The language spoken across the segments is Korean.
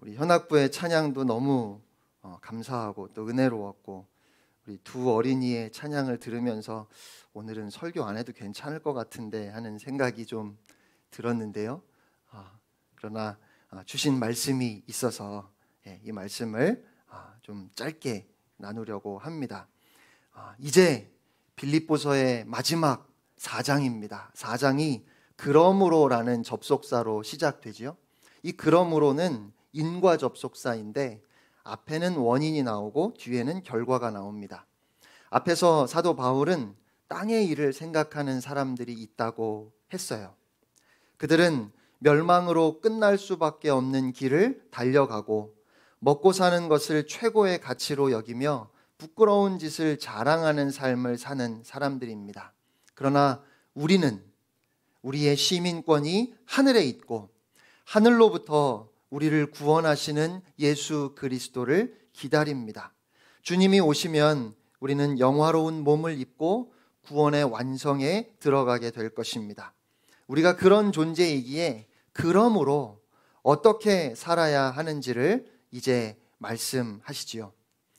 우리 현악부의 찬양도 너무 감사하고 또 은혜로웠고, 우리 두 어린이의 찬양을 들으면서 오늘은 설교 안 해도 괜찮을 것 같은데 하는 생각이 좀 들었는데요. 그러나 주신 말씀이 있어서 이 말씀을 좀 짧게 나누려고 합니다. 이제 빌립보서의 마지막 4장입니다. 4장이 그러므로라는 접속사로 시작되지요. 이 그러므로는 인과 접속사인데 앞에는 원인이 나오고 뒤에는 결과가 나옵니다. 앞에서 사도 바울은 땅의 일을 생각하는 사람들이 있다고 했어요. 그들은 멸망으로 끝날 수밖에 없는 길을 달려가고 먹고 사는 것을 최고의 가치로 여기며 부끄러운 짓을 자랑하는 삶을 사는 사람들입니다. 그러나 우리는 우리의 시민권이 하늘에 있고 하늘로부터 우리를 구원하시는 예수 그리스도를 기다립니다. 주님이 오시면 우리는 영화로운 몸을 입고 구원의 완성에 들어가게 될 것입니다. 우리가 그런 존재이기에 그러므로 어떻게 살아야 하는지를 이제 말씀하시지요.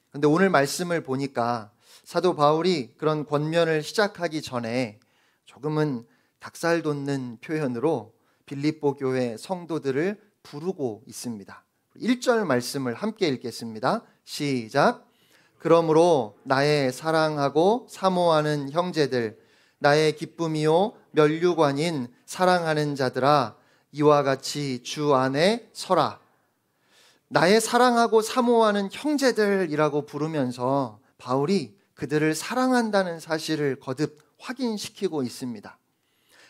그런데 오늘 말씀을 보니까 사도 바울이 그런 권면을 시작하기 전에 조금은 닭살 돋는 표현으로 빌립보 교회 성도들을 부르고 있습니다. 1절 말씀을 함께 읽겠습니다. 시작. 그러므로 나의 사랑하고 사모하는 형제들, 나의 기쁨이요 면류관인 사랑하는 자들아, 이와 같이 주 안에 서라. 나의 사랑하고 사모하는 형제들이라고 부르면서 바울이 그들을 사랑한다는 사실을 거듭 확인시키고 있습니다.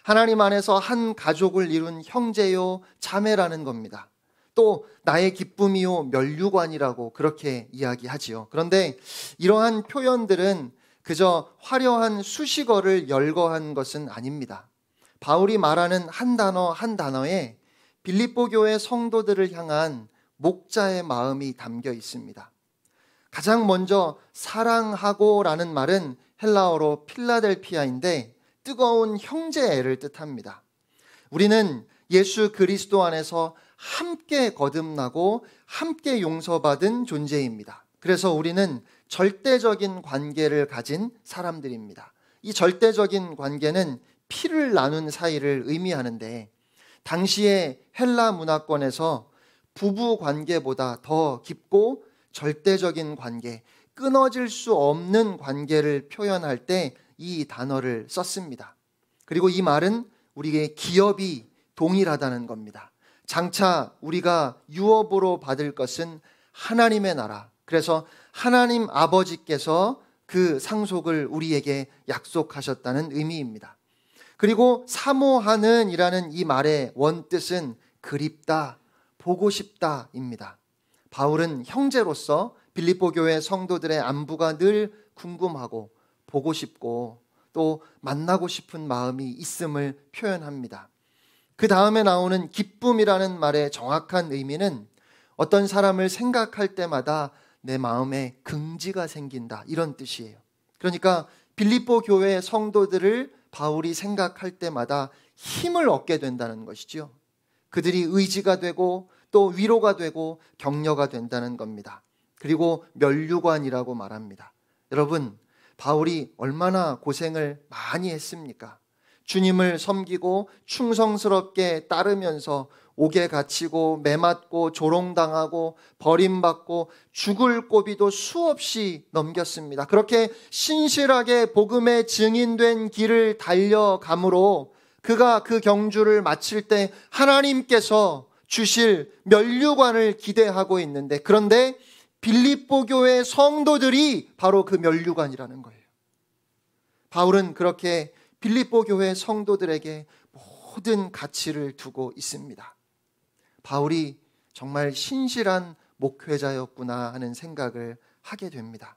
하나님 안에서 한 가족을 이룬 형제요 자매라는 겁니다. 또 나의 기쁨이요 면류관이라고 그렇게 이야기하지요. 그런데 이러한 표현들은 그저 화려한 수식어를 열거한 것은 아닙니다. 바울이 말하는 한 단어 한 단어에 빌립보 교회 성도들을 향한 목자의 마음이 담겨 있습니다. 가장 먼저 사랑하고라는 말은 헬라어로 필라델피아인데 뜨거운 형제를 뜻합니다. 우리는 예수 그리스도 안에서 함께 거듭나고 함께 용서받은 존재입니다. 그래서 우리는 절대적인 관계를 가진 사람들입니다. 이 절대적인 관계는 피를 나눈 사이를 의미하는데, 당시의 헬라 문화권에서 부부 관계보다 더 깊고 절대적인 관계, 끊어질 수 없는 관계를 표현할 때 이 단어를 썼습니다. 그리고 이 말은 우리의 기업이 동일하다는 겁니다. 장차 우리가 유업으로 받을 것은 하나님의 나라, 그래서 하나님 아버지께서 그 상속을 우리에게 약속하셨다는 의미입니다. 그리고 사모하는 이라는 이 말의 원뜻은 그립다, 보고 싶다입니다. 바울은 형제로서 빌립보 교회 성도들의 안부가 늘 궁금하고 보고 싶고 또 만나고 싶은 마음이 있음을 표현합니다. 그 다음에 나오는 기쁨이라는 말의 정확한 의미는 어떤 사람을 생각할 때마다 내 마음에 긍지가 생긴다, 이런 뜻이에요. 그러니까 빌립보 교회 성도들을 바울이 생각할 때마다 힘을 얻게 된다는 것이죠. 그들이 의지가 되고 또 위로가 되고 격려가 된다는 겁니다. 그리고 면류관이라고 말합니다. 여러분, 바울이 얼마나 고생을 많이 했습니까? 주님을 섬기고 충성스럽게 따르면서 옥에 갇히고 매맞고 조롱당하고 버림받고 죽을 고비도 수없이 넘겼습니다. 그렇게 신실하게 복음의 증인된 길을 달려가므로 그가 그 경주를 마칠 때 하나님께서 주실 면류관을 기대하고 있는데, 그런데 빌립보 교회 성도들이 바로 그 면류관이라는 거예요. 바울은 그렇게 빌립보 교회 성도들에게 모든 가치를 두고 있습니다. 바울이 정말 신실한 목회자였구나 하는 생각을 하게 됩니다.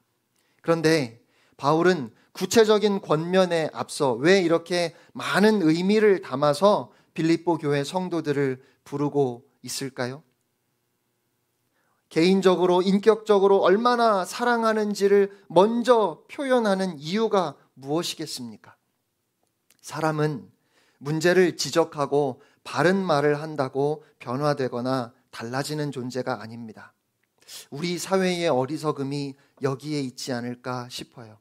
그런데 바울은 구체적인 권면에 앞서 왜 이렇게 많은 의미를 담아서 빌립보 교회 성도들을 부르고 있을까요? 개인적으로, 인격적으로 얼마나 사랑하는지를 먼저 표현하는 이유가 무엇이겠습니까? 사람은 문제를 지적하고 바른 말을 한다고 변화되거나 달라지는 존재가 아닙니다. 우리 사회의 어리석음이 여기에 있지 않을까 싶어요.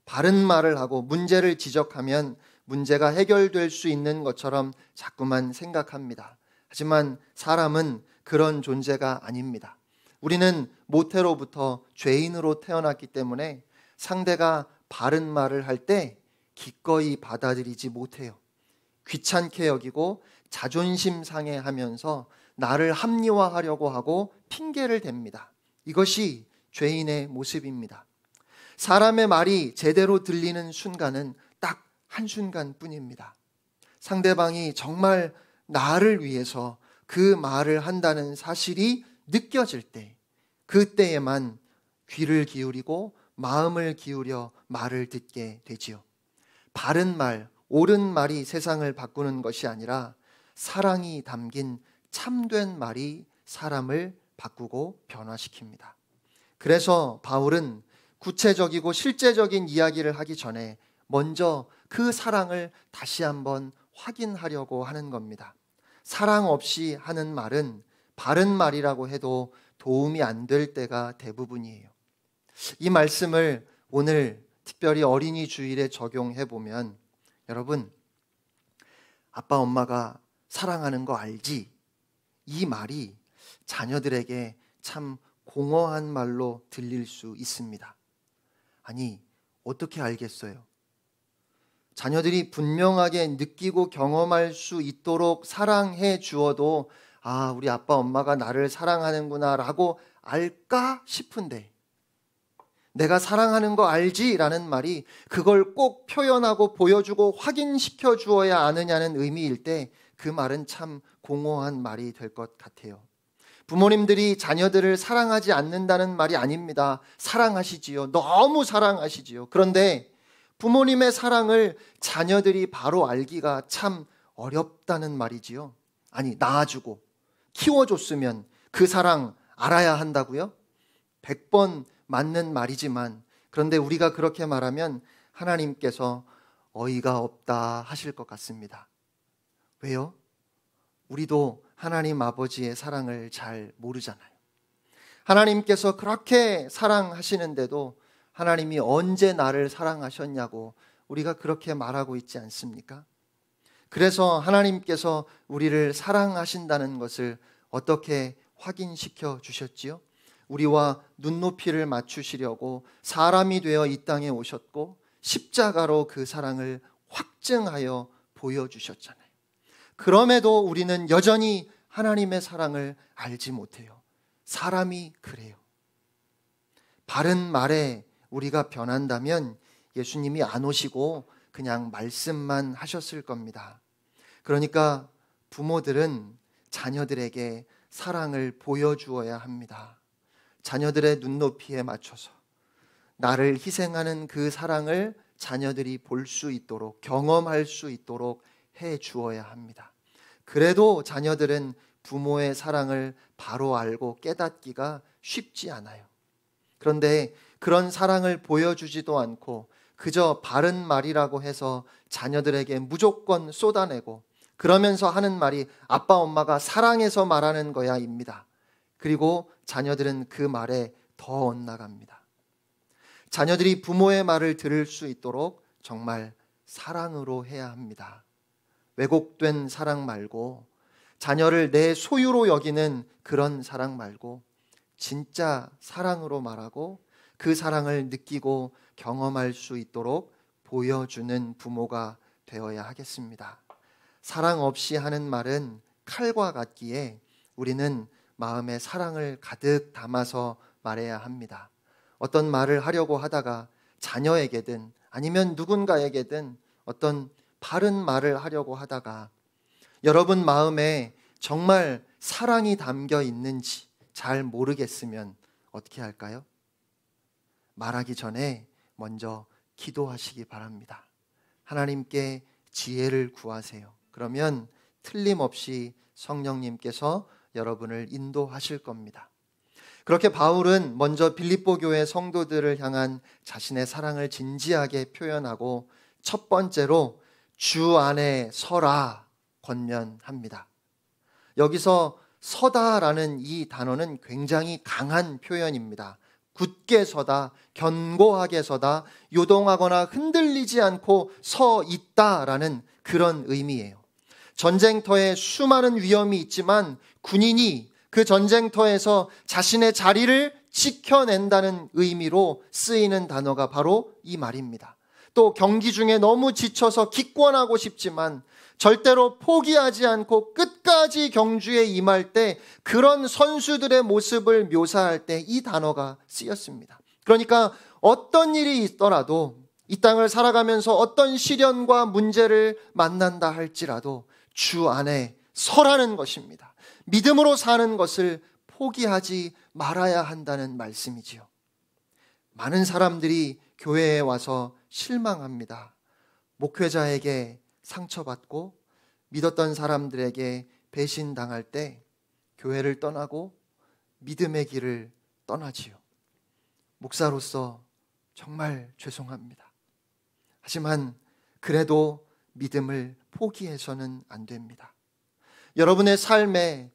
바른 말을 하고 문제를 지적하면 문제가 해결될 수 있는 것처럼 자꾸만 생각합니다. 하지만 사람은 그런 존재가 아닙니다. 우리는 모태로부터 죄인으로 태어났기 때문에 상대가 바른 말을 할 때 기꺼이 받아들이지 못해요. 귀찮게 여기고 자존심 상해하면서 나를 합리화하려고 하고 핑계를 댑니다. 이것이 죄인의 모습입니다. 사람의 말이 제대로 들리는 순간은 딱 한순간뿐입니다. 상대방이 정말 나를 위해서 그 말을 한다는 사실이 느껴질 때, 그때에만 귀를 기울이고 마음을 기울여 말을 듣게 되지요. 바른 말, 옳은 말이 세상을 바꾸는 것이 아니라 사랑이 담긴 참된 말이 사람을 바꾸고 변화시킵니다. 그래서 바울은 구체적이고 실제적인 이야기를 하기 전에 먼저 그 사랑을 다시 한번 확인하려고 하는 겁니다. 사랑 없이 하는 말은 바른 말이라고 해도 도움이 안 될 때가 대부분이에요. 이 말씀을 오늘 특별히 어린이 주일에 적용해 보면 여러분, 아빠 엄마가 사랑하는 거 알지? 이 말이 자녀들에게 참 공허한 말로 들릴 수 있습니다. 아니, 어떻게 알겠어요? 자녀들이 분명하게 느끼고 경험할 수 있도록 사랑해 주어도 우리 아빠 엄마가 나를 사랑하는구나 라고 알까 싶은데, 내가 사랑하는 거 알지? 라는 말이 그걸 꼭 표현하고 보여주고 확인시켜 주어야 아느냐는 의미일 때 그 말은 참 공허한 말이 될 것 같아요. 부모님들이 자녀들을 사랑하지 않는다는 말이 아닙니다. 사랑하시지요. 너무 사랑하시지요. 그런데 부모님의 사랑을 자녀들이 바로 알기가 참 어렵다는 말이지요. 아니, 낳아주고 키워줬으면 그 사랑 알아야 한다고요? 100번 맞는 말이지만, 그런데 우리가 그렇게 말하면 하나님께서 어이가 없다 하실 것 같습니다. 왜요? 우리도 하나님 아버지의 사랑을 잘 모르잖아요. 하나님께서 그렇게 사랑하시는데도 하나님이 언제 나를 사랑하셨냐고 우리가 그렇게 말하고 있지 않습니까? 그래서 하나님께서 우리를 사랑하신다는 것을 어떻게 확인시켜 주셨지요? 우리와 눈높이를 맞추시려고 사람이 되어 이 땅에 오셨고 십자가로 그 사랑을 확증하여 보여주셨잖아요. 그럼에도 우리는 여전히 하나님의 사랑을 알지 못해요. 사람이 그래요. 바른 말에 우리가 변한다면 예수님이 안 오시고 그냥 말씀만 하셨을 겁니다. 그러니까 부모들은 자녀들에게 사랑을 보여주어야 합니다. 자녀들의 눈높이에 맞춰서 나를 희생하는 그 사랑을 자녀들이 볼 수 있도록, 경험할 수 있도록 해 주어야 합니다. 그래도 자녀들은 부모의 사랑을 바로 알고 깨닫기가 쉽지 않아요. 그런데 그런 사랑을 보여주지도 않고 그저 바른 말이라고 해서 자녀들에게 무조건 쏟아내고, 그러면서 하는 말이 아빠 엄마가 사랑해서 말하는 거야입니다. 그리고 자녀들은 그 말에 더 엇나갑니다. 자녀들이 부모의 말을 들을 수 있도록 정말 사랑으로 해야 합니다. 왜곡된 사랑 말고, 자녀를 내 소유로 여기는 그런 사랑 말고 진짜 사랑으로 말하고 그 사랑을 느끼고 경험할 수 있도록 보여주는 부모가 되어야 하겠습니다. 사랑 없이 하는 말은 칼과 같기에 우리는 마음에 사랑을 가득 담아서 말해야 합니다. 어떤 말을 하려고 하다가 자녀에게든 아니면 누군가에게든 어떤 바른 말을 하려고 하다가 여러분 마음에 정말 사랑이 담겨 있는지 잘 모르겠으면 어떻게 할까요? 말하기 전에 먼저 기도하시기 바랍니다. 하나님께 지혜를 구하세요. 그러면 틀림없이 성령님께서 여러분을 인도하실 겁니다. 그렇게 바울은 먼저 빌립보 교회 성도들을 향한 자신의 사랑을 진지하게 표현하고 첫 번째로 주 안에 서라 권면합니다. 여기서 서다라는 이 단어는 굉장히 강한 표현입니다. 굳게 서다, 견고하게 서다, 요동하거나 흔들리지 않고 서 있다라는 그런 의미예요. 전쟁터에 수많은 위험이 있지만 군인이 그 전쟁터에서 자신의 자리를 지켜낸다는 의미로 쓰이는 단어가 바로 이 말입니다. 또 경기 중에 너무 지쳐서 기권하고 싶지만 절대로 포기하지 않고 끝까지 경주에 임할 때 그런 선수들의 모습을 묘사할 때 이 단어가 쓰였습니다. 그러니까 어떤 일이 있더라도 이 땅을 살아가면서 어떤 시련과 문제를 만난다 할지라도 주 안에 서라는 것입니다. 믿음으로 사는 것을 포기하지 말아야 한다는 말씀이지요. 많은 사람들이 교회에 와서 실망합니다. 목회자에게 상처받고 믿었던 사람들에게 배신당할 때 교회를 떠나고 믿음의 길을 떠나지요. 목사로서 정말 죄송합니다. 하지만 그래도 믿음을 포기해서는 안 됩니다. 여러분의 삶에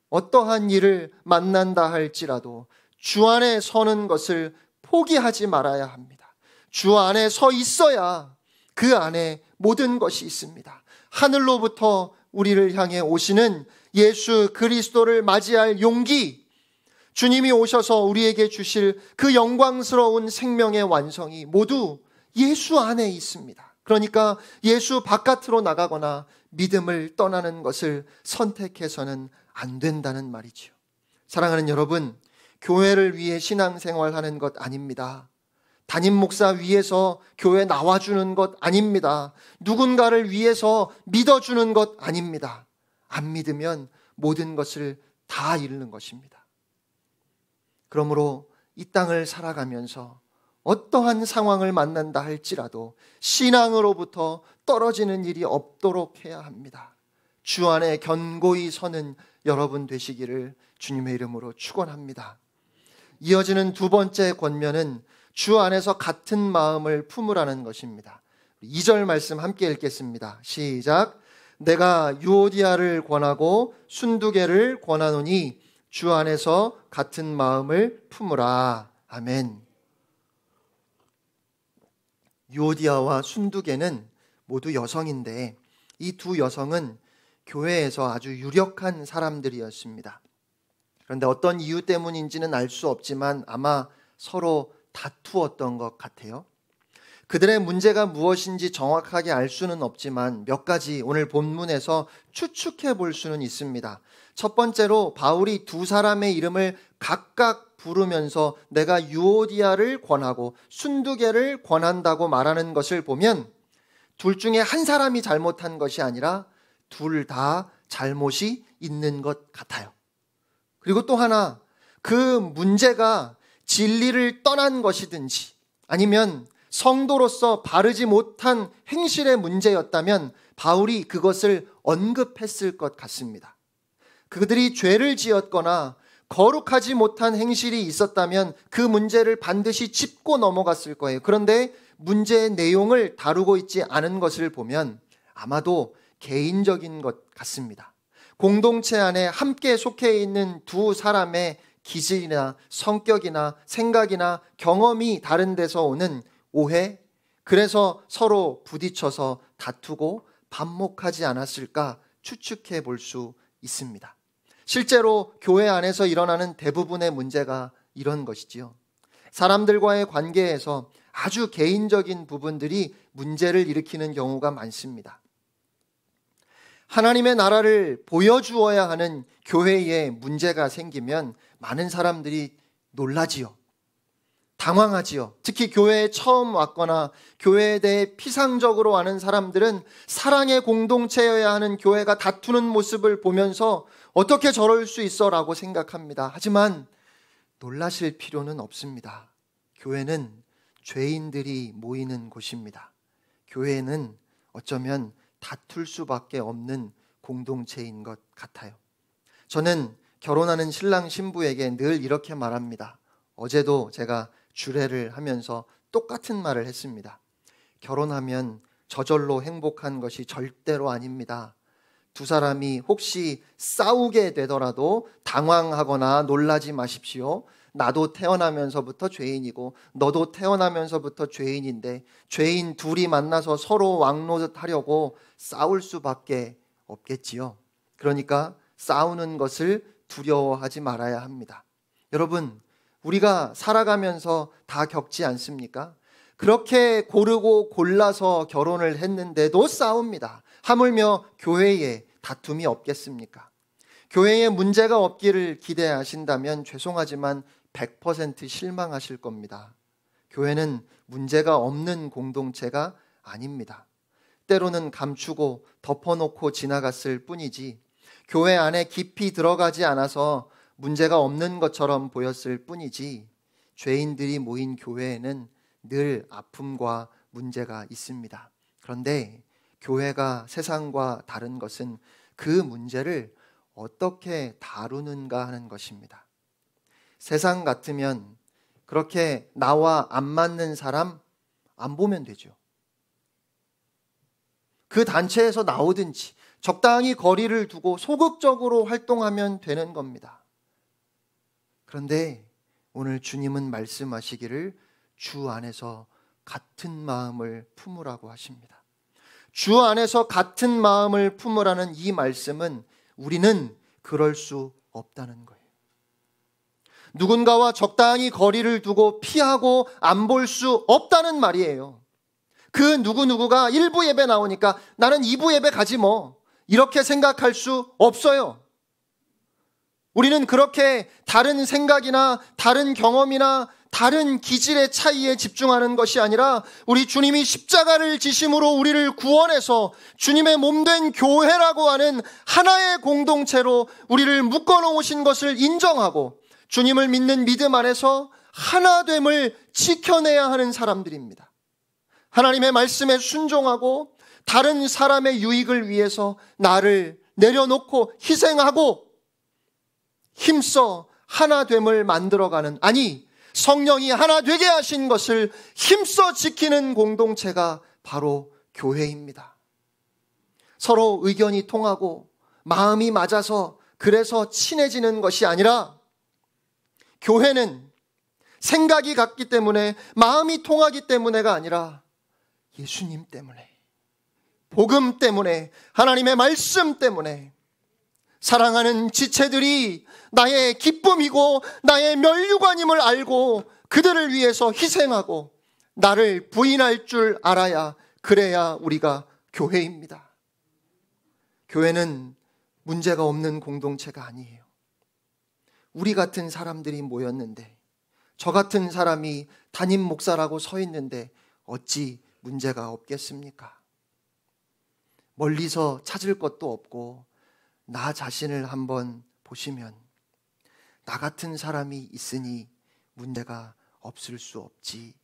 어떠한 일을 만난다 할지라도 주 안에 서는 것을 포기하지 말아야 합니다. 주 안에 서 있어야 그 안에 모든 것이 있습니다. 하늘로부터 우리를 향해 오시는 예수 그리스도를 맞이할 용기, 주님이 오셔서 우리에게 주실 그 영광스러운 생명의 완성이 모두 예수 안에 있습니다. 그러니까 예수 바깥으로 나가거나 믿음을 떠나는 것을 선택해서는 안 된다는 말이지요. 사랑하는 여러분, 교회를 위해 신앙생활하는 것 아닙니다. 담임 목사 위해서 교회 나와주는 것 아닙니다. 누군가를 위해서 믿어주는 것 아닙니다. 안 믿으면 모든 것을 다 잃는 것입니다. 그러므로 이 땅을 살아가면서 어떠한 상황을 만난다 할지라도 신앙으로부터 떨어지는 일이 없도록 해야 합니다. 주 안에 견고히 서는 여러분 되시기를 주님의 이름으로 축원합니다. 이어지는 두 번째 권면은 주 안에서 같은 마음을 품으라는 것입니다. 2절 말씀 함께 읽겠습니다. 시작. 내가 유오디아를 권하고 순두개를 권하노니 주 안에서 같은 마음을 품으라. 아멘. 유오디아와 순두개는 모두 여성인데 이 두 여성은 교회에서 아주 유력한 사람들이었습니다. 그런데 어떤 이유 때문인지는 알 수 없지만 아마 서로 다투었던 것 같아요. 그들의 문제가 무엇인지 정확하게 알 수는 없지만 몇 가지 오늘 본문에서 추측해 볼 수는 있습니다. 첫 번째로 바울이 두 사람의 이름을 각각 부르면서 내가 유오디아를 권하고 순두개를 권한다고 말하는 것을 보면 둘 중에 한 사람이 잘못한 것이 아니라 둘 다 잘못이 있는 것 같아요. 그리고 또 하나, 그 문제가 진리를 떠난 것이든지 아니면 성도로서 바르지 못한 행실의 문제였다면 바울이 그것을 언급했을 것 같습니다. 그들이 죄를 지었거나 거룩하지 못한 행실이 있었다면 그 문제를 반드시 짚고 넘어갔을 거예요. 그런데 문제의 내용을 다루고 있지 않은 것을 보면 아마도 개인적인 것 같습니다. 공동체 안에 함께 속해 있는 두 사람의 기질이나 성격이나 생각이나 경험이 다른 데서 오는 오해, 그래서 서로 부딪혀서 다투고 반목하지 않았을까 추측해 볼 수 있습니다. 실제로 교회 안에서 일어나는 대부분의 문제가 이런 것이지요. 사람들과의 관계에서 아주 개인적인 부분들이 문제를 일으키는 경우가 많습니다. 하나님의 나라를 보여주어야 하는 교회에 문제가 생기면 많은 사람들이 놀라지요. 당황하지요. 특히 교회에 처음 왔거나 교회에 대해 피상적으로 아는 사람들은 사랑의 공동체여야 하는 교회가 다투는 모습을 보면서 어떻게 저럴 수 있어 라고 생각합니다. 하지만 놀라실 필요는 없습니다. 교회는 죄인들이 모이는 곳입니다. 교회는 어쩌면 다툴 수밖에 없는 공동체인 것 같아요. 저는 결혼하는 신랑 신부에게 늘 이렇게 말합니다. 어제도 제가 주례를 하면서 똑같은 말을 했습니다. 결혼하면 저절로 행복한 것이 절대로 아닙니다. 두 사람이 혹시 싸우게 되더라도 당황하거나 놀라지 마십시오. 나도 태어나면서부터 죄인이고 너도 태어나면서부터 죄인인데 죄인 둘이 만나서 서로 왕노릇하려고 싸울 수밖에 없겠지요. 그러니까 싸우는 것을 두려워하지 말아야 합니다. 여러분, 우리가 살아가면서 다 겪지 않습니까? 그렇게 고르고 골라서 결혼을 했는데도 싸웁니다. 하물며 교회에 다툼이 없겠습니까? 교회에 문제가 없기를 기대하신다면 죄송하지만 100% 실망하실 겁니다. 교회는 문제가 없는 공동체가 아닙니다. 때로는 감추고 덮어놓고 지나갔을 뿐이지 교회 안에 깊이 들어가지 않아서 문제가 없는 것처럼 보였을 뿐이지 죄인들이 모인 교회에는 늘 아픔과 문제가 있습니다. 그런데 교회가 세상과 다른 것은 그 문제를 어떻게 다루는가 하는 것입니다. 세상 같으면 그렇게 나와 안 맞는 사람 안 보면 되죠. 그 단체에서 나오든지 적당히 거리를 두고 소극적으로 활동하면 되는 겁니다. 그런데 오늘 주님은 말씀하시기를 주 안에서 같은 마음을 품으라고 하십니다. 주 안에서 같은 마음을 품으라는 이 말씀은 우리는 그럴 수 없다는 거예요. 누군가와 적당히 거리를 두고 피하고 안 볼 수 없다는 말이에요. 그 누구누구가 1부 예배 나오니까 나는 2부 예배 가지 뭐 이렇게 생각할 수 없어요. 우리는 그렇게 다른 생각이나 다른 경험이나 다른 기질의 차이에 집중하는 것이 아니라 우리 주님이 십자가를 지심으로 우리를 구원해서 주님의 몸된 교회라고 하는 하나의 공동체로 우리를 묶어놓으신 것을 인정하고 주님을 믿는 믿음 안에서 하나됨을 지켜내야 하는 사람들입니다. 하나님의 말씀에 순종하고 다른 사람의 유익을 위해서 나를 내려놓고 희생하고 힘써 하나됨을 만들어가는, 아니 성령이 하나 되게 하신 것을 힘써 지키는 공동체가 바로 교회입니다. 서로 의견이 통하고 마음이 맞아서 그래서 친해지는 것이 아니라 교회는 생각이 같기 때문에 마음이 통하기 때문에가 아니라 예수님 때문에, 복음 때문에, 하나님의 말씀 때문에 사랑하는 지체들이 나의 기쁨이고 나의 면류관임을 알고 그들을 위해서 희생하고 나를 부인할 줄 알아야, 그래야 우리가 교회입니다. 교회는 문제가 없는 공동체가 아니에요. 우리 같은 사람들이 모였는데, 저 같은 사람이 담임 목사라고 서 있는데 어찌 문제가 없겠습니까? 멀리서 찾을 것도 없고 나 자신을 한번 보시면 나 같은 사람이 있으니 문제가 없을 수 없지,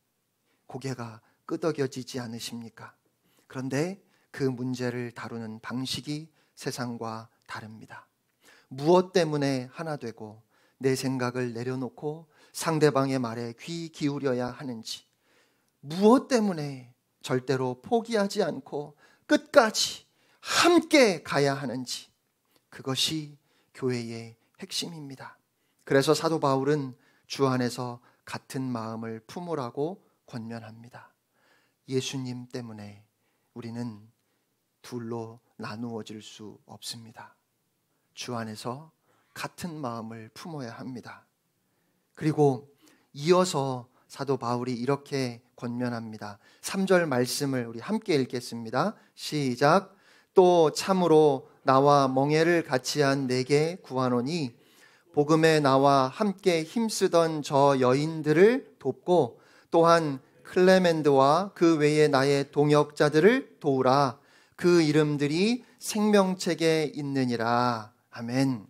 고개가 끄덕여지지 않으십니까? 그런데 그 문제를 다루는 방식이 세상과 다릅니다. 무엇 때문에 하나 되고 내 생각을 내려놓고 상대방의 말에 귀 기울여야 하는지, 무엇 때문에 절대로 포기하지 않고 끝까지 함께 가야 하는지, 그것이 교회의 핵심입니다. 그래서 사도 바울은 주 안에서 같은 마음을 품으라고 권면합니다. 예수님 때문에 우리는 둘로 나누어질 수 없습니다. 주 안에서 같은 마음을 품어야 합니다. 그리고 이어서 사도 바울이 이렇게 권면합니다. 3절 말씀을 우리 함께 읽겠습니다. 시작. 또 참으로 나와 멍에를 같이 한 내게 구하노니 복음에 나와 함께 힘쓰던 저 여인들을 돕고 또한 클레멘드와 그 외에 나의 동역자들을 도우라. 그 이름들이 생명책에 있느니라. 아멘.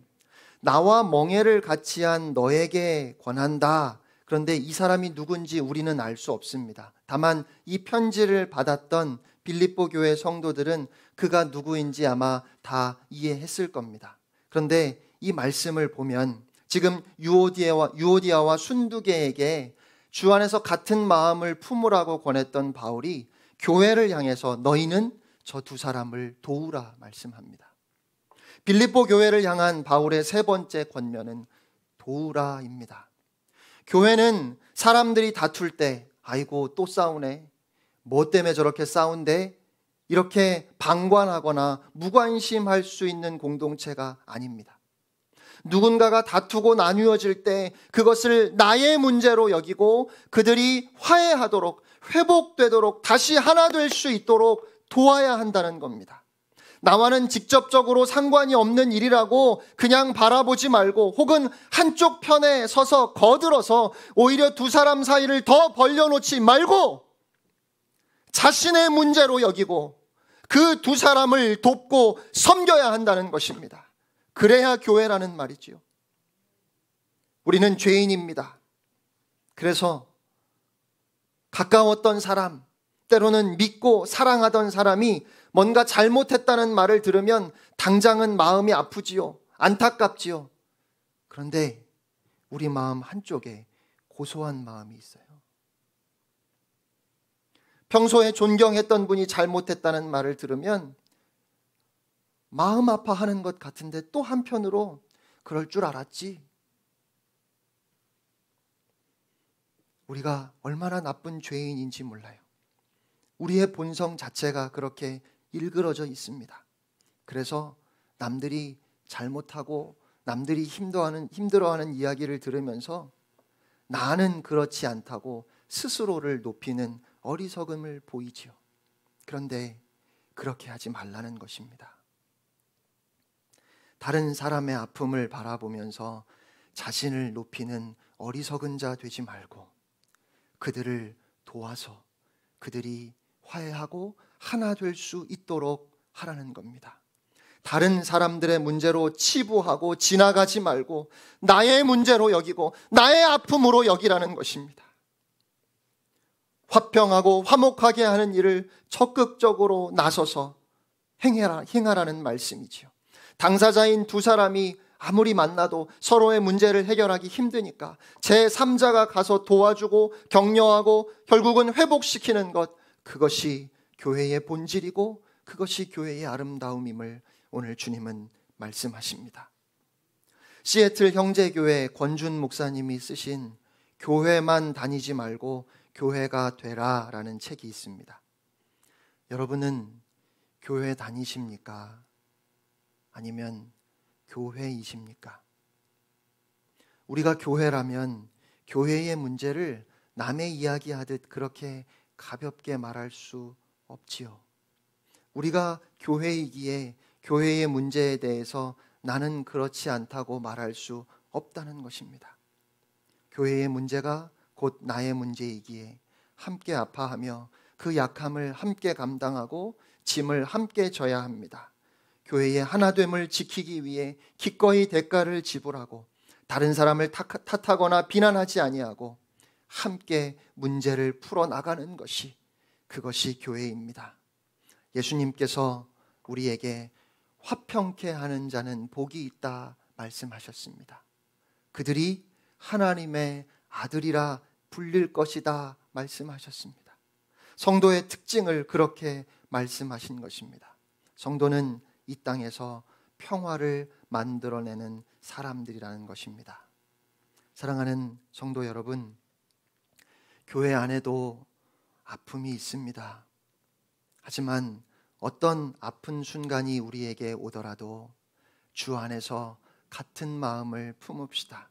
나와 멍에를 같이 한 너에게 권한다. 그런데 이 사람이 누군지 우리는 알 수 없습니다. 다만 이 편지를 받았던 빌립보 교회 성도들은 그가 누구인지 아마 다 이해했을 겁니다. 그런데 이 말씀을 보면 지금 유오디아와 순두계에게 주 안에서 같은 마음을 품으라고 권했던 바울이 교회를 향해서 너희는 저 두 사람을 도우라 말씀합니다. 빌립보 교회를 향한 바울의 세 번째 권면은 도우라입니다. 교회는 사람들이 다툴 때 아이고 또 싸우네, 뭐 때문에 저렇게 싸운대, 이렇게 방관하거나 무관심할 수 있는 공동체가 아닙니다. 누군가가 다투고 나뉘어질 때 그것을 나의 문제로 여기고 그들이 화해하도록, 회복되도록, 다시 하나 될 수 있도록 도와야 한다는 겁니다. 나와는 직접적으로 상관이 없는 일이라고 그냥 바라보지 말고, 혹은 한쪽 편에 서서 거들어서 오히려 두 사람 사이를 더 벌려놓지 말고 자신의 문제로 여기고 그 두 사람을 돕고 섬겨야 한다는 것입니다. 그래야 교회라는 말이지요. 우리는 죄인입니다. 그래서 가까웠던 사람, 때로는 믿고 사랑하던 사람이 뭔가 잘못했다는 말을 들으면 당장은 마음이 아프지요. 안타깝지요. 그런데 우리 마음 한쪽에 고소한 마음이 있어요. 평소에 존경했던 분이 잘못했다는 말을 들으면 마음 아파하는 것 같은데 또 한편으로 그럴 줄 알았지. 우리가 얼마나 나쁜 죄인인지 몰라요. 우리의 본성 자체가 그렇게 일그러져 있습니다. 그래서 남들이 잘못하고 남들이 힘들어하는 이야기를 들으면서 나는 그렇지 않다고 스스로를 높이는 어리석음을 보이지요. 그런데 그렇게 하지 말라는 것입니다. 다른 사람의 아픔을 바라보면서 자신을 높이는 어리석은 자 되지 말고 그들을 도와서 그들이 화해하고 하나 될 수 있도록 하라는 겁니다. 다른 사람들의 문제로 치부하고 지나가지 말고 나의 문제로 여기고 나의 아픔으로 여기라는 것입니다. 화평하고 화목하게 하는 일을 적극적으로 나서서 행하라는 말씀이지요. 당사자인 두 사람이 아무리 만나도 서로의 문제를 해결하기 힘드니까 제3자가 가서 도와주고 격려하고 결국은 회복시키는 것, 그것이 교회의 본질이고 그것이 교회의 아름다움임을 오늘 주님은 말씀하십니다. 시애틀 형제교회 권준 목사님이 쓰신 교회만 다니지 말고 교회가 되라 라는 책이 있습니다. 여러분은 교회 다니십니까? 아니면 교회이십니까? 우리가 교회라면 교회의 문제를 남의 이야기하듯 그렇게 가볍게 말할 수 없지요. 우리가 교회이기에 교회의 문제에 대해서 나는 그렇지 않다고 말할 수 없다는 것입니다. 교회의 문제가 곧 나의 문제이기에 함께 아파하며 그 약함을 함께 감당하고 짐을 함께 져야 합니다. 교회의 하나됨을 지키기 위해 기꺼이 대가를 지불하고 다른 사람을 탓하거나 비난하지 아니하고 함께 문제를 풀어나가는 것이, 그것이 교회입니다. 예수님께서 우리에게 화평케 하는 자는 복이 있다 말씀하셨습니다. 그들이 하나님의 아들이라 불릴 것이다 말씀하셨습니다. 성도의 특징을 그렇게 말씀하신 것입니다. 성도는 이 땅에서 평화를 만들어내는 사람들이라는 것입니다. 사랑하는 성도 여러분, 교회 안에도 아픔이 있습니다. 하지만 어떤 아픈 순간이 우리에게 오더라도 주 안에서 같은 마음을 품읍시다.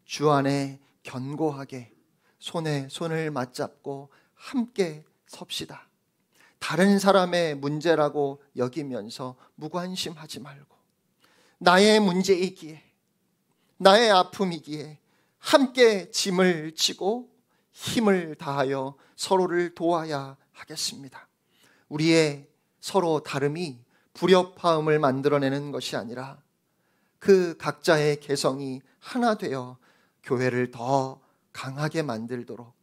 주 안에 견고하게 손에 손을 맞잡고 함께 섭시다. 다른 사람의 문제라고 여기면서 무관심하지 말고 나의 문제이기에, 나의 아픔이기에 함께 짐을 지고 힘을 다하여 서로를 도와야 하겠습니다. 우리의 서로 다름이 불협화음을 만들어내는 것이 아니라 그 각자의 개성이 하나 되어 교회를 더 강하게 만들도록,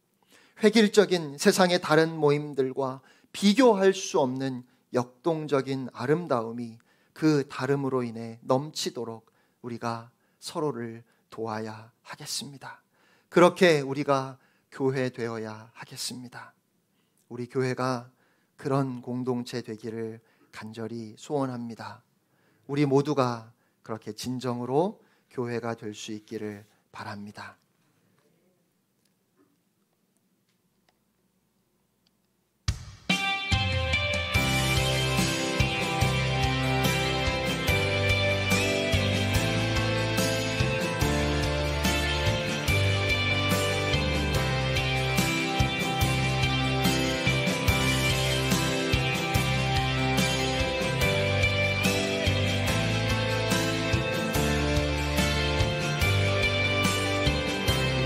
획일적인 세상의 다른 모임들과 비교할 수 없는 역동적인 아름다움이 그 다름으로 인해 넘치도록 우리가 서로를 도와야 하겠습니다. 그렇게 우리가 교회 되어야 하겠습니다. 우리 교회가 그런 공동체 되기를 간절히 소원합니다. 우리 모두가 그렇게 진정으로 교회가 될 수 있기를 바랍니다.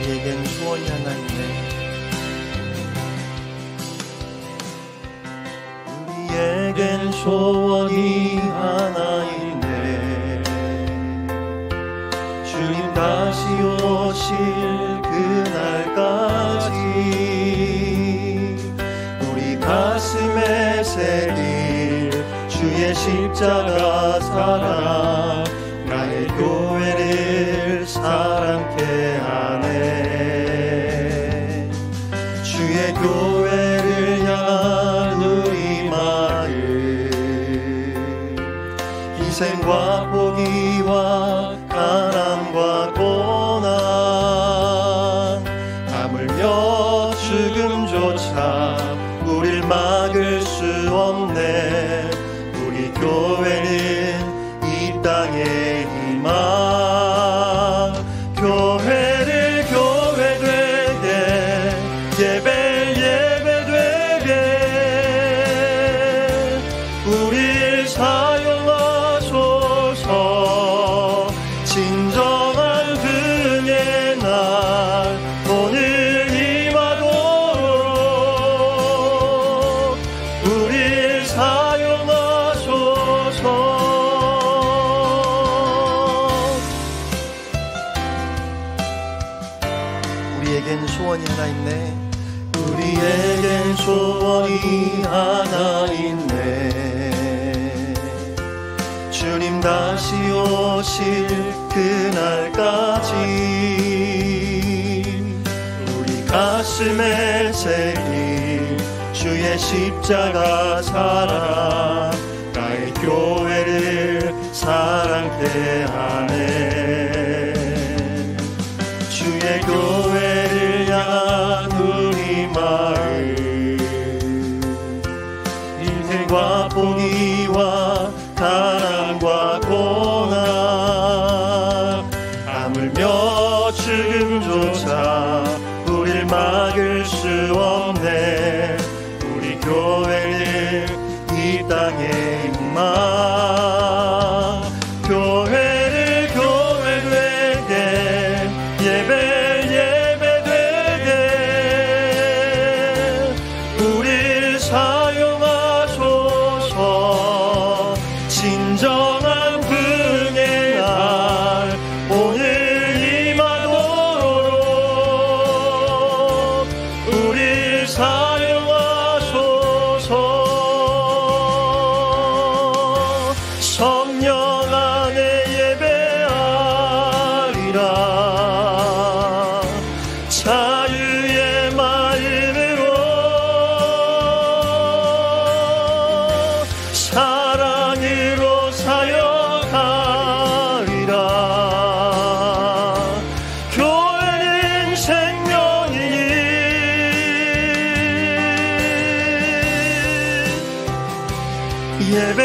우리에겐 소원이 하나 있네. 우리에겐 소원이 하나 있네. 주님 다시 오실 그날까지 우리 가슴에 새길 주의 십자가 사랑, 나의 교회를 사랑케 하네. 주의 교회를 향한 우리 마음, 희생과 포기와 가난과 고난, 하물며 죽음조차 우릴 막을 수 없네. 우리 교회는 이 땅의 희망, 교회를 교회 되게, 예배 되게 우릴 사용하소서. 진정한 등의 날 오늘 임하도록 우릴 사용하소서. 우리에겐 소원이 하나 있네. 우리에겐 소원이 하나 있네. 주님 다시 오실 그날까지 우리 가슴에 새긴 주의 십자가 사랑, 나의 교회를 사랑케 하네. 주의 교회를 향한 우리 마음, 인생과 포기와 가난과 고난, 하물며 죽음조차 우릴 막을 수 없네. 우리 교회는 이 땅의 희망, 교회를 교회 되게, 예배 되게 우릴 사용하소서. 진정한 분의 날 오늘 임하도록 우릴 사용하소서. 성령 안에 예배하리라. 자유의 마음으로 사랑으로 사역하리라. 교회는 생명이니 예배